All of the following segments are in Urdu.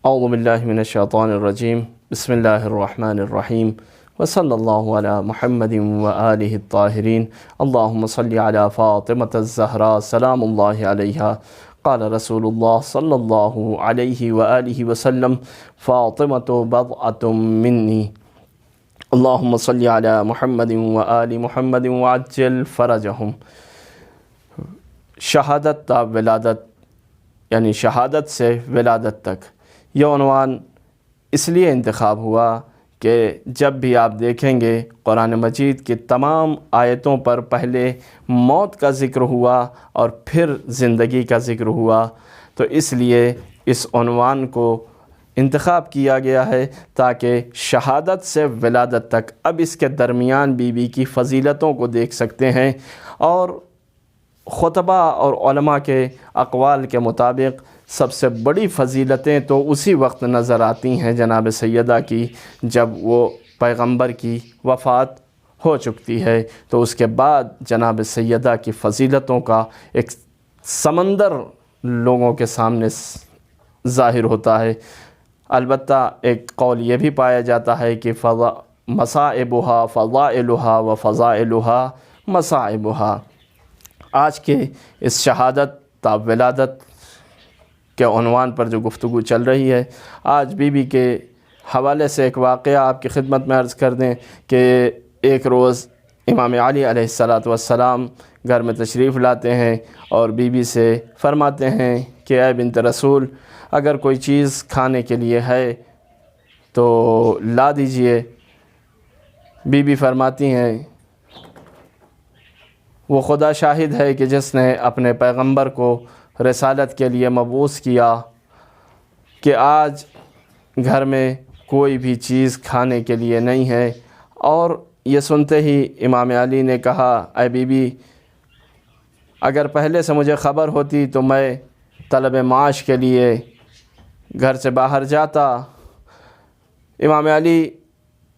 اعوذ باللہ من الشیطان الرجیم بسم اللہ الرحمن الرحیم وصلی اللہ علی محمد وآلہ الطاہرین اللہم صلی علی فاطمة الزہراء سلام اللہ علیہا قال رسول اللہ صلی اللہ علیہ وآلہ وسلم فاطمة بضعۃ منی اللہم صلی علی محمد وآل محمد وعجل فرجہم۔ شہادت تا ولادت یعنی شہادت سے ولادت تک، یہ عنوان اس لیے انتخاب ہوا کہ جب بھی آپ دیکھیں گے قرآن مجید کی تمام آیتوں پر پہلے موت کا ذکر ہوا اور پھر زندگی کا ذکر ہوا، تو اس لیے اس عنوان کو انتخاب کیا گیا ہے تاکہ شہادت سے ولادت تک، اب اس کے درمیان بی بی کی فضیلتوں کو دیکھ سکتے ہیں، اور خطبہ اور علماء کے اقوال کے مطابق سب سے بڑی فضیلتیں تو اسی وقت نظر آتی ہیں جناب سیدہ کی جب وہ پیغمبر کی وفات ہو چکتی ہے، تو اس کے بعد جناب سیدہ کی فضیلتوں کا ایک سمندر لوگوں کے سامنے ظاہر ہوتا ہے۔ البتہ ایک قول یہ بھی پایا جاتا ہے کہ مصائبها فضائلها و فضائلها مصائبها۔ آج کے اس شہادت تا ولادت کے عنوان پر جو گفتگو چل رہی ہے، آج بی بی کے حوالے سے ایک واقعہ آپ کی خدمت میں عرض کر دیں کہ ایک روز امام علی علیہ السلام گھر میں تشریف لاتے ہیں اور بی بی سے فرماتے ہیں کہ اے بنت رسول، اگر کوئی چیز کھانے کے لیے ہے تو لا دیجئے۔ بی بی فرماتی ہیں وہ خدا شاہد ہے کہ جس نے اپنے پیغمبر کو رسالت کے لیے مبعوث کیا کہ آج گھر میں کوئی بھی چیز کھانے کے لیے نہیں ہے۔ اور یہ سنتے ہی امام علی نے کہا اے بی بی، اگر پہلے سے مجھے خبر ہوتی تو میں طلب معاش کے لیے گھر سے باہر جاتا۔ امام علی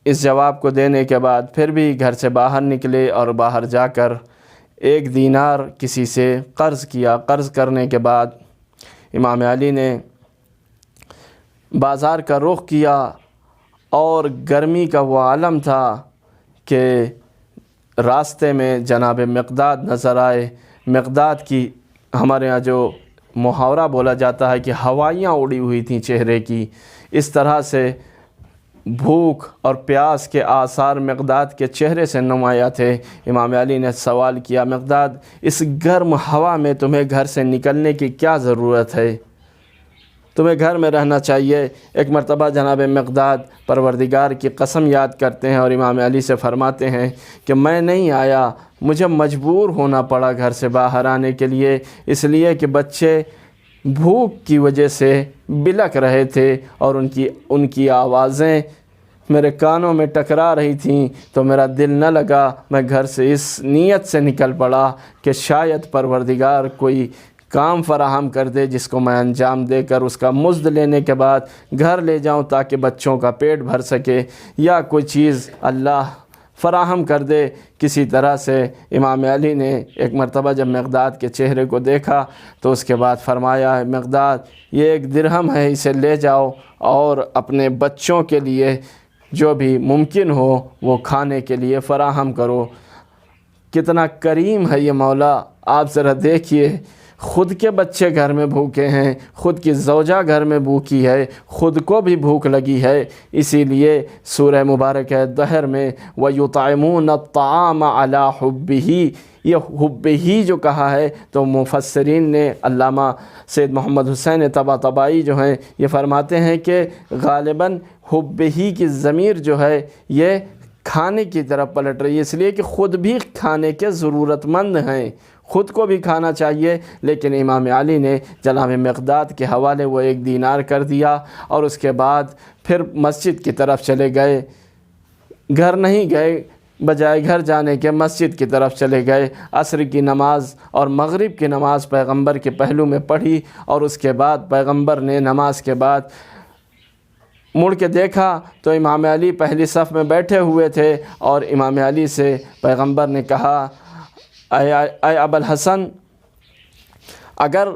اس جواب کو دینے کے بعد پھر بھی گھر سے باہر نکلے اور باہر جا کر 1 دینار کسی سے قرض کیا۔ قرض کرنے کے بعد امام علی نے بازار کا رخ کیا، اور گرمی کا وہ عالم تھا کہ راستے میں جناب مقداد نظر آئے۔ مقداد کی ہمارے ہاں جو محاورہ بولا جاتا ہے کہ ہوائیاں اڑی ہوئی تھیں چہرے کی، اس طرح سے بھوک اور پیاس کے آثار مقداد کے چہرے سے نمایاں تھے۔ امام علی نے سوال کیا مقداد، اس گرم ہوا میں تمہیں گھر سے نکلنے کی کیا ضرورت ہے؟ تمہیں گھر میں رہنا چاہیے۔ ایک مرتبہ جناب مقداد پروردگار کی قسم یاد کرتے ہیں اور امام علی سے فرماتے ہیں کہ میں نہیں آیا، مجھے مجبور ہونا پڑا گھر سے باہر آنے کے لیے، اس لیے کہ بچے بھوک کی وجہ سے بلک رہے تھے اور ان کی آوازیں میرے کانوں میں ٹکرا رہی تھیں، تو میرا دل نہ لگا، میں گھر سے اس نیت سے نکل پڑا کہ شاید پروردگار کوئی کام فراہم کر دے جس کو میں انجام دے کر اس کا مزد لینے کے بعد گھر لے جاؤں تاکہ بچوں کا پیٹ بھر سکے، یا کوئی چیز اللہ فراہم کر دے کسی طرح سے۔ امام علی نے ایک مرتبہ جب مقداد کے چہرے کو دیکھا تو اس کے بعد فرمایا مقداد، یہ 1 درہم ہے، اسے لے جاؤ اور اپنے بچوں کے لیے جو بھی ممکن ہو وہ کھانے کے لیے فراہم کرو۔ کتنا کریم ہے یہ مولا، آپ ذرا دیکھیے، خود کے بچے گھر میں بھوکے ہیں، خود کی زوجہ گھر میں بھوکی ہے، خود کو بھی بھوک لگی ہے، اسی لیے سورہ مبارکہ دہر میں وَيُطْعِمُونَ الطَّعَامَ عَلَىٰ حُبِّهِ، یہ حُبِّهِ جو کہا ہے تو مفسرین نے علامہ سید محمد حسین طباطبائی جو ہیں یہ فرماتے ہیں کہ غالباً حُبِّهِ کی ضمیر جو ہے یہ کھانے کی طرف پلٹ رہی ہے، اس لیے کہ خود بھی کھانے کے ضرورت مند ہیں، خود کو بھی کھانا چاہیے۔ لیکن امام علی نے جناب مقداد کے حوالے وہ 1 دینار کر دیا، اور اس کے بعد پھر مسجد کی طرف چلے گئے۔ گھر نہیں گئے، بجائے گھر جانے کے مسجد کی طرف چلے گئے۔ عصر کی نماز اور مغرب کی نماز پیغمبر کے پہلو میں پڑھی، اور اس کے بعد پیغمبر نے نماز کے بعد مڑ کے دیکھا تو امام علی پہلی صف میں بیٹھے ہوئے تھے، اور امام علی سے پیغمبر نے کہا اے ابوالحسن، اگر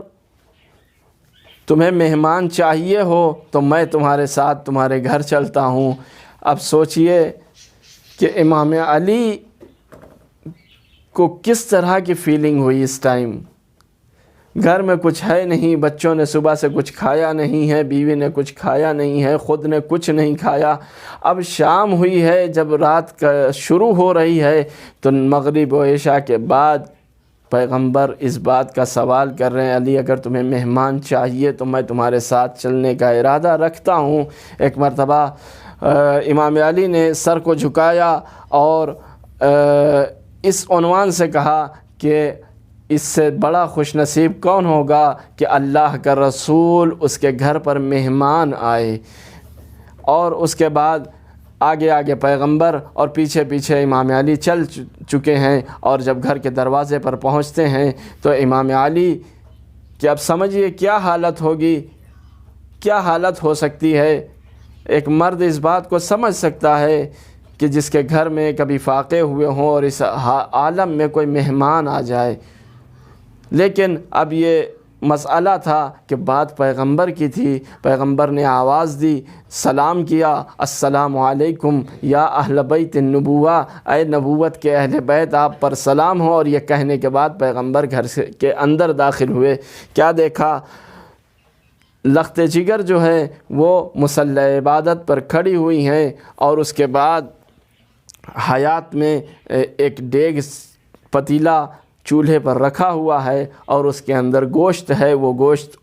تمہیں مہمان چاہیے ہو تو میں تمہارے ساتھ تمہارے گھر چلتا ہوں۔ اب سوچئے کہ امام علی کو کس طرح کی فیلنگ ہوئی اس ٹائم۔ گھر میں کچھ ہے نہیں، بچوں نے صبح سے کچھ کھایا نہیں ہے، بیوی نے کچھ کھایا نہیں ہے، خود نے کچھ نہیں کھایا۔ اب شام ہوئی ہے، جب رات کا شروع ہو رہی ہے تو مغرب و عشاء کے بعد پیغمبر اس بات کا سوال کر رہے ہیں، علی اگر تمہیں مہمان چاہیے تو میں تمہارے ساتھ چلنے کا ارادہ رکھتا ہوں۔ ایک مرتبہ امام علی نے سر کو جھکایا اور اس عنوان سے کہا کہ اس سے بڑا خوش نصیب کون ہوگا کہ اللہ کا رسول اس کے گھر پر مہمان آئے۔ اور اس کے بعد آگے آگے پیغمبر اور پیچھے پیچھے امام علی چل چکے ہیں، اور جب گھر کے دروازے پر پہنچتے ہیں تو امام علی کہ اب سمجھیے کیا حالت ہوگی، کیا حالت ہو سکتی ہے۔ ایک مرد اس بات کو سمجھ سکتا ہے کہ جس کے گھر میں کبھی فاقے ہوئے ہوں اور اس عالم میں کوئی مہمان آ جائے، لیکن اب یہ مسئلہ تھا کہ بات پیغمبر کی تھی۔ پیغمبر نے آواز دی، سلام کیا، السلام علیکم یا اہل بیت النبوہ، اے نبوت کے اہل بیت آپ پر سلام ہو۔ اور یہ کہنے کے بعد پیغمبر گھر کے اندر داخل ہوئے۔ کیا دیکھا؟ لخت جگر جو ہے وہ مصلی عبادت پر کھڑی ہوئی ہیں، اور اس کے بعد حیات میں ایک دیگ پتیلا چولہے پر رکھا ہوا ہے، اور اس کے اندر گوشت ہے، وہ گوشت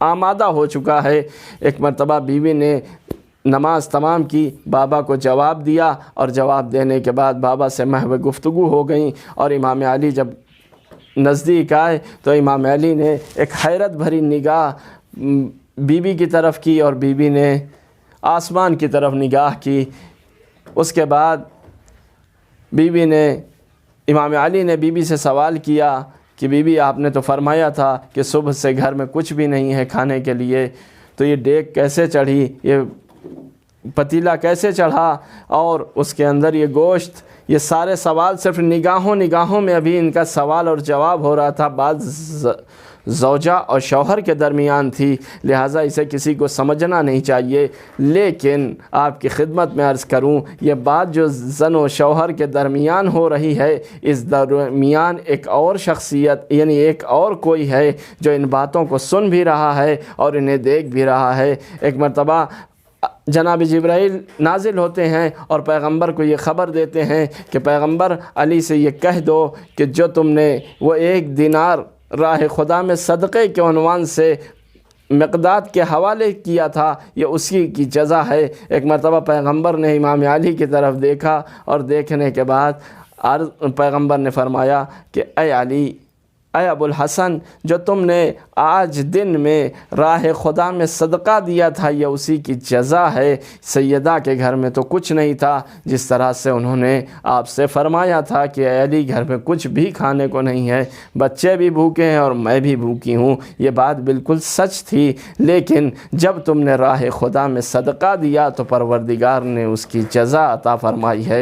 آمادہ ہو چکا ہے۔ ایک مرتبہ بیوی نے نماز تمام کی، بابا کو جواب دیا، اور جواب دینے کے بعد بابا سے محو گفتگو ہو گئیں، اور امام علی جب نزدیک آئے تو امام علی نے ایک حیرت بھری نگاہ بیوی کی طرف کی، اور بیوی نے آسمان کی طرف نگاہ کی۔ اس کے بعد بیوی نے امام علی نے بیوی سے سوال کیا کہ بیوی آپ نے تو فرمایا تھا کہ صبح سے گھر میں کچھ بھی نہیں ہے کھانے کے لیے، تو یہ دیگ کیسے چڑھی، یہ پتیلا کیسے چڑھا، اور اس کے اندر یہ گوشت؟ یہ سارے سوال صرف نگاہوں میں ابھی ان کا سوال اور جواب ہو رہا تھا۔ بعض زوجہ اور شوہر کے درمیان تھی، لہٰذا اسے کسی کو سمجھنا نہیں چاہیے، لیکن آپ کی خدمت میں عرض کروں یہ بات جو زن و شوہر کے درمیان ہو رہی ہے، اس درمیان ایک اور شخصیت یعنی ایک اور کوئی ہے جو ان باتوں کو سن بھی رہا ہے اور انہیں دیکھ بھی رہا ہے۔ ایک مرتبہ جناب جبرائیل نازل ہوتے ہیں اور پیغمبر کو یہ خبر دیتے ہیں کہ پیغمبر علی سے یہ کہہ دو کہ جو تم نے وہ 1 دینار راہ خدا میں صدقے کے عنوان سے مقداد کے حوالے کیا تھا، یہ اسی کی جزا ہے۔ ایک مرتبہ پیغمبر نے امام علی کی طرف دیکھا، اور دیکھنے کے بعد پیغمبر نے فرمایا کہ اے علی، اے ابوالحسن، جو تم نے آج دن میں راہ خدا میں صدقہ دیا تھا یہ اسی کی جزا ہے۔ سیدہ کے گھر میں تو کچھ نہیں تھا، جس طرح سے انہوں نے آپ سے فرمایا تھا کہ اے علی گھر میں کچھ بھی کھانے کو نہیں ہے، بچے بھی بھوکے ہیں اور میں بھی بھوکی ہوں۔ یہ بات بالکل سچ تھی، لیکن جب تم نے راہ خدا میں صدقہ دیا تو پروردگار نے اس کی جزا عطا فرمائی ہے۔